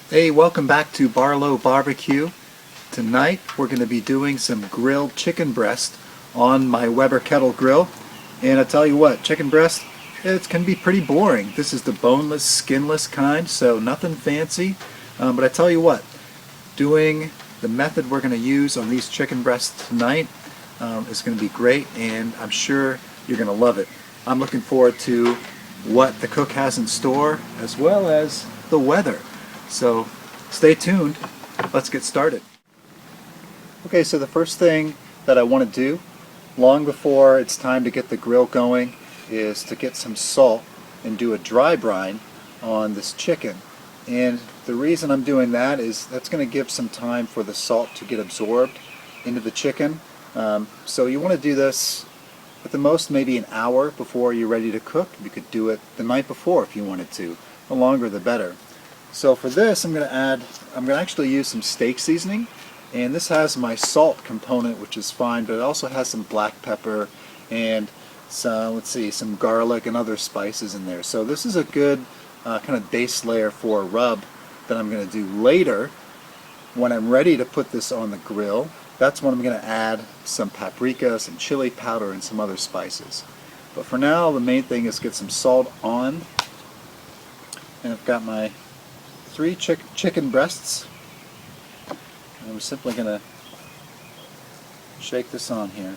Hey, welcome back to BarlowBBQ. Tonight we're going to be doing some grilled chicken breast on my Weber Kettle grill. And I tell you what, chicken breast, it can be pretty boring. This is the boneless, skinless kind, so nothing fancy. But I tell you what, doing the method we're going to use on these chicken breasts tonight is going to be great, and I'm sure you're going to love it. I'm looking forward to what the cook has in store, as well as the weather. So stay tuned. Let's get started. Okay, so the first thing that I want to do, long before it's time to get the grill going, is to get some salt and do a dry brine on this chicken. And the reason I'm doing that is that's going to give some time for the salt to get absorbed into the chicken. So you want to do this at the most maybe an hour before you're ready to cook. You could do it the night before if you wanted to. The longer the better. So for this I'm going to actually use some steak seasoning, and this has my salt component, which is fine, but it also has some black pepper and some garlic and other spices in there. So this is a good kind of base layer for a rub that I'm going to do later when I'm ready to put this on the grill. That's when I'm going to add some paprika, some chili powder, and some other spices. But for now, the main thing is get some salt on, and I've got my 3 chicken breasts. And I'm simply going to shake this on here.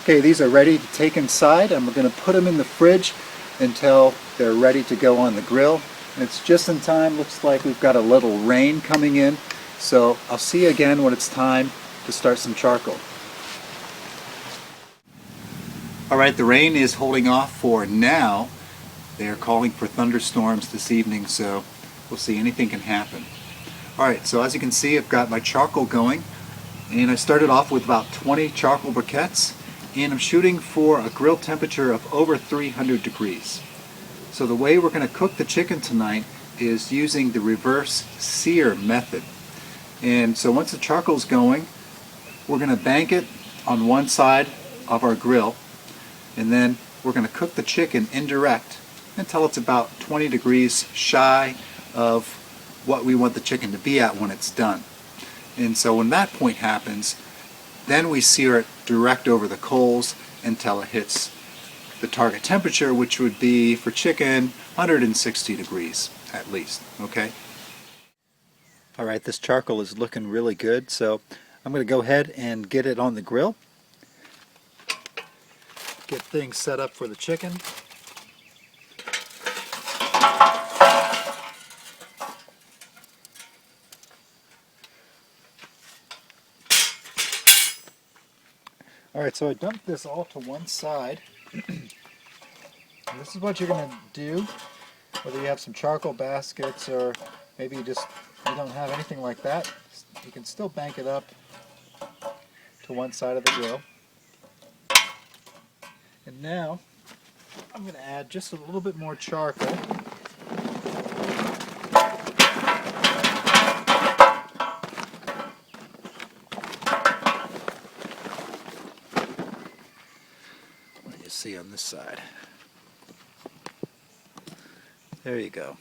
Okay, these are ready to take inside, and we're going to put them in the fridge until they're ready to go on the grill. And it's just in time. Looks like we've got a little rain coming in, so I'll see you again when it's time to start some charcoal. Alright, the rain is holding off for now. They're calling for thunderstorms this evening, so we'll see. Anything can happen. Alright, so as you can see, I've got my charcoal going, and I started off with about 20 charcoal briquettes. And I'm shooting for a grill temperature of over 300 degrees. So the way we're going to cook the chicken tonight is using the reverse sear method. And so once the charcoal's going, we're going to bank it on one side of our grill, and then we're going to cook the chicken indirect until it's about 20 degrees shy of what we want the chicken to be at when it's done. And so when that point happens, then we sear it direct over the coals until it hits the target temperature, which would be, for chicken, 160 degrees at least. Okay? Alright, this charcoal is looking really good, so I'm going to go ahead and get it on the grill. Get things set up for the chicken. Alright, so I dumped this all to one side. And this is what you're going to do, whether you have some charcoal baskets or maybe you don't have anything like that. You can still bank it up to one side of the grill. And now I'm going to add just a little bit more charcoal. What you see on this side. There you go.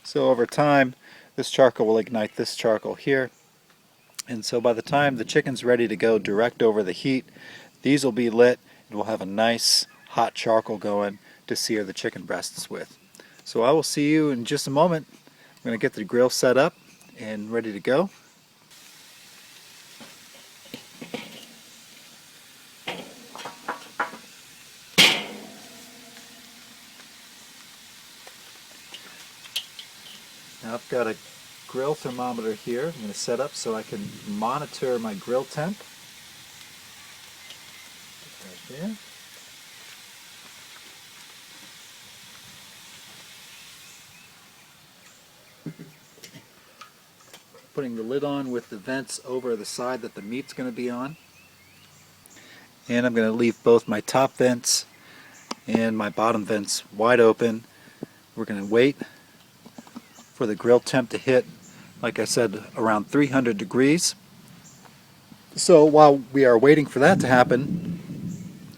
So over time, this charcoal will ignite this charcoal here. And so by the time the chicken's ready to go direct over the heat, these will be lit and we'll have a nice hot charcoal going to sear the chicken breasts with. So I will see you in just a moment. I'm going to get the grill set up and ready to go. Now I've got a grill thermometer here. I'm going to set up so I can monitor my grill temp. Right there. Putting the lid on with the vents over the side that the meat's going to be on. And I'm going to leave both my top vents and my bottom vents wide open. We're going to wait for the grill temp to hit, like I said, around 300 degrees. So while we are waiting for that to happen,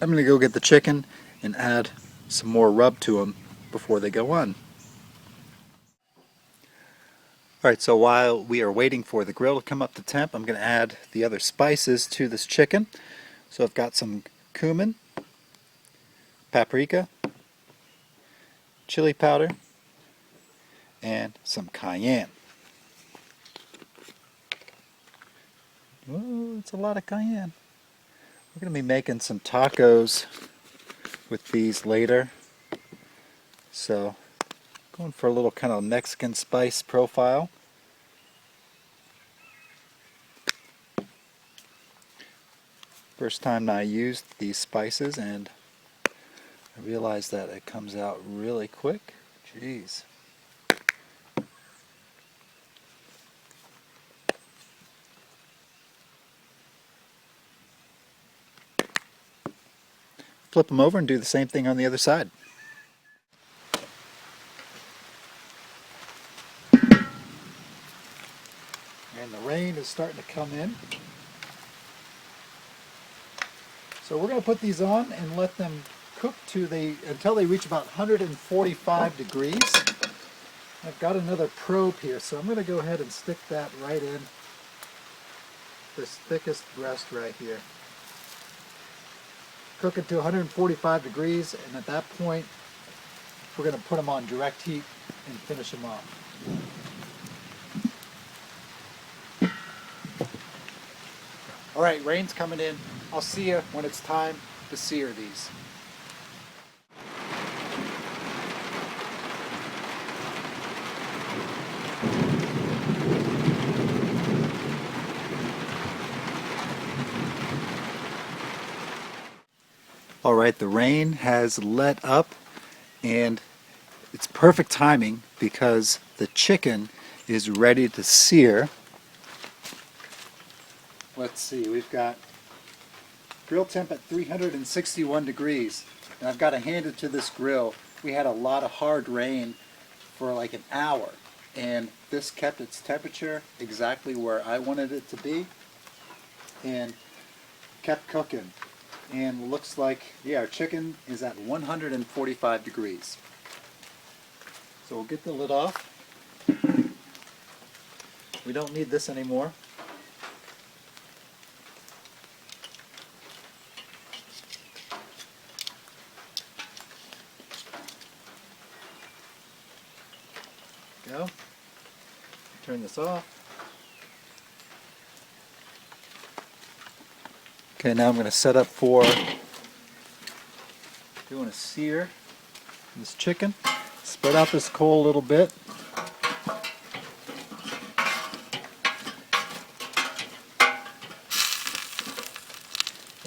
I'm going to go get the chicken and add some more rub to them before they go on. Alright, so while we are waiting for the grill to come up to temp, I'm going to add the other spices to this chicken. So I've got some cumin, paprika, chili powder, and some cayenne. Ooh, it's a lot of cayenne. We're going to be making some tacos with these later. So, going for a little kind of Mexican spice profile. First time I used these spices and I realized that it comes out really quick. Jeez. Flip them over and do the same thing on the other side. And the rain is starting to come in. So we're going to put these on and let them cook until they reach about 145 degrees. I've got another probe here, so I'm going to go ahead and stick that right in this thickest breast right here. Cook it to 145 degrees, and at that point we're going to put them on direct heat and finish them off. Alright, rain's coming in. I'll see you when it's time to sear these. Alright, the rain has let up and it's perfect timing because the chicken is ready to sear. Let's see, we've got grill temp at 361 degrees. And I've got to hand it to this grill. We had a lot of hard rain for like an hour and this kept its temperature exactly where I wanted it to be and kept cooking. And looks like, yeah, our chicken is at 145 degrees. So we'll get the lid off. We don't need this anymore. Go. Turn this off. Okay, now I'm going to set up for doing a sear on this chicken. Spread out this coal a little bit.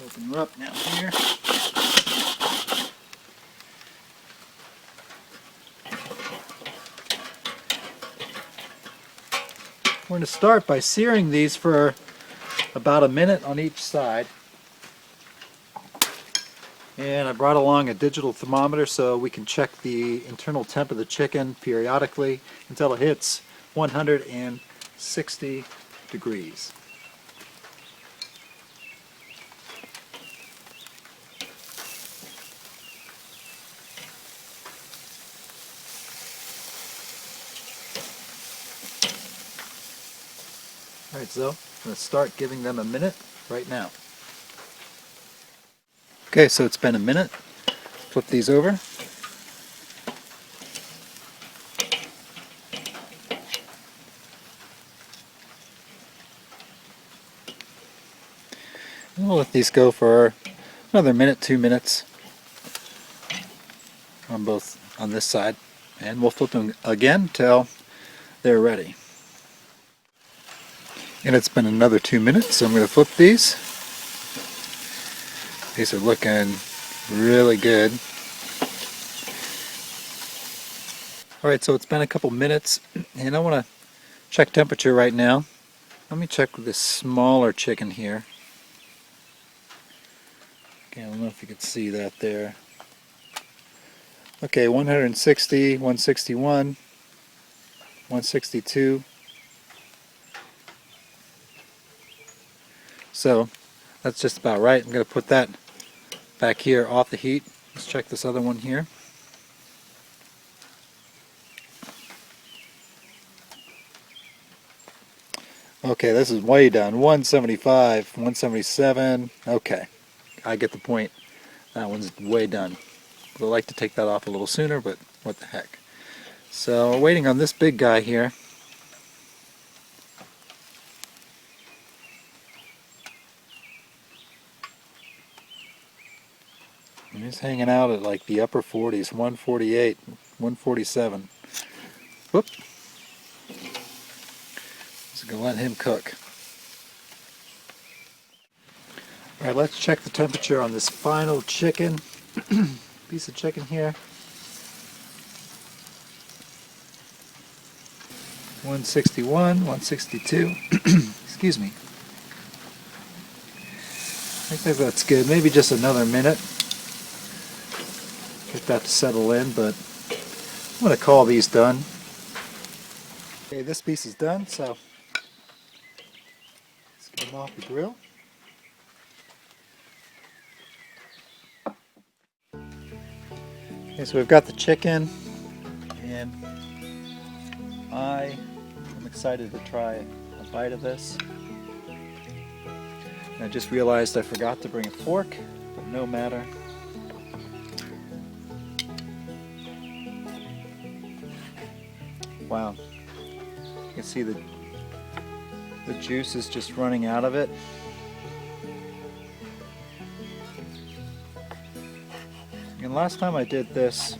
Open her up now here. We're going to start by searing these for about a minute on each side. And I brought along a digital thermometer so we can check the internal temp of the chicken periodically until it hits 160 degrees. Alright, so I'm going to start giving them a minute right now. Okay, so it's been a minute. Flip these over. And we'll let these go for another minute, 2 minutes on this side, and we'll flip them again till they're ready. And it's been another 2 minutes, so I'm going to flip these. These are looking really good. Alright, so it's been a couple minutes, and I want to check temperature right now. Let me check with this smaller chicken here. Okay, I don't know if you can see that there. Okay, 160, 161, 162. So that's just about right. I'm going to put that back here off the heat. Let's check this other one here. Okay, this is way done. 175, 177. Okay, I get the point. That one's way done. I'd like to take that off a little sooner, but what the heck. So we're waiting on this big guy here. And he's hanging out at like the upper 40s, 148, 147. Whoop. Just going to let him cook. Alright, let's check the temperature on this final chicken. Piece of chicken here. 161, 162. Excuse me. I think that's good. Maybe just another minute. Get that to settle in, but I'm going to call these done. Okay, this piece is done, so let's get them off the grill. Okay, so we've got the chicken, and I am excited to try a bite of this. And I just realized I forgot to bring a fork, but no matter. Wow, you can see the juice is just running out of it. And last time I did this,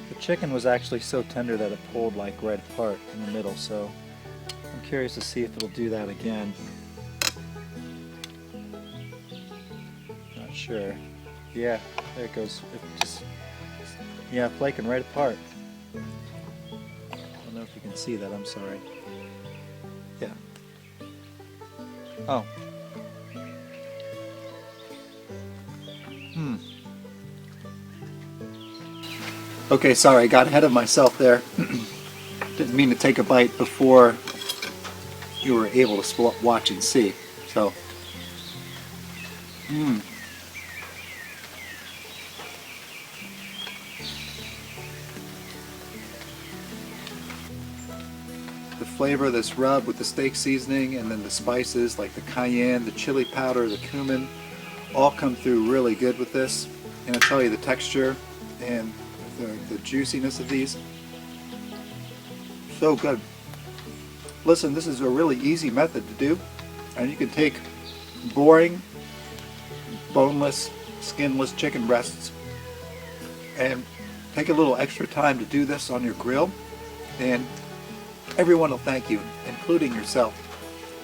the chicken was actually so tender that it pulled like right apart in the middle, so I'm curious to see if it'll do that again. Not sure. Yeah, there it goes. It just, yeah, flaking right apart. I don't know if you can see that, I'm sorry. Yeah. Oh. Okay, sorry, I got ahead of myself there. Didn't mean to take a bite before you were able to watch and see. So, the flavor of this rub with the steak seasoning and then the spices like the cayenne, the chili powder, the cumin, all come through really good with this. And I tell you, the texture and the juiciness of these, so good. Listen, this is a really easy method to do, and you can take boring, boneless, skinless chicken breasts and take a little extra time to do this on your grill, and everyone will thank you, including yourself.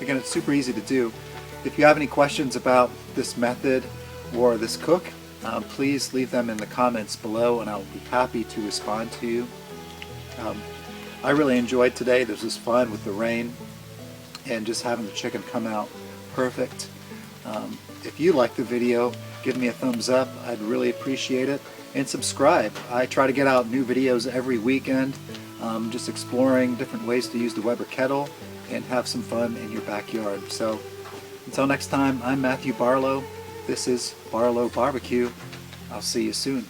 Again, it's super easy to do. If you have any questions about this method or this cook, please leave them in the comments below and I'll be happy to respond to you. I really enjoyed today. This was fun with the rain and just having the chicken come out perfect. If you like the video, give me a thumbs up. I'd really appreciate it. And subscribe. I try to get out new videos every weekend, just exploring different ways to use the Weber Kettle and have some fun in your backyard. So until next time, I'm Matthew Barlow. This is BarlowBBQ. I'll see you soon.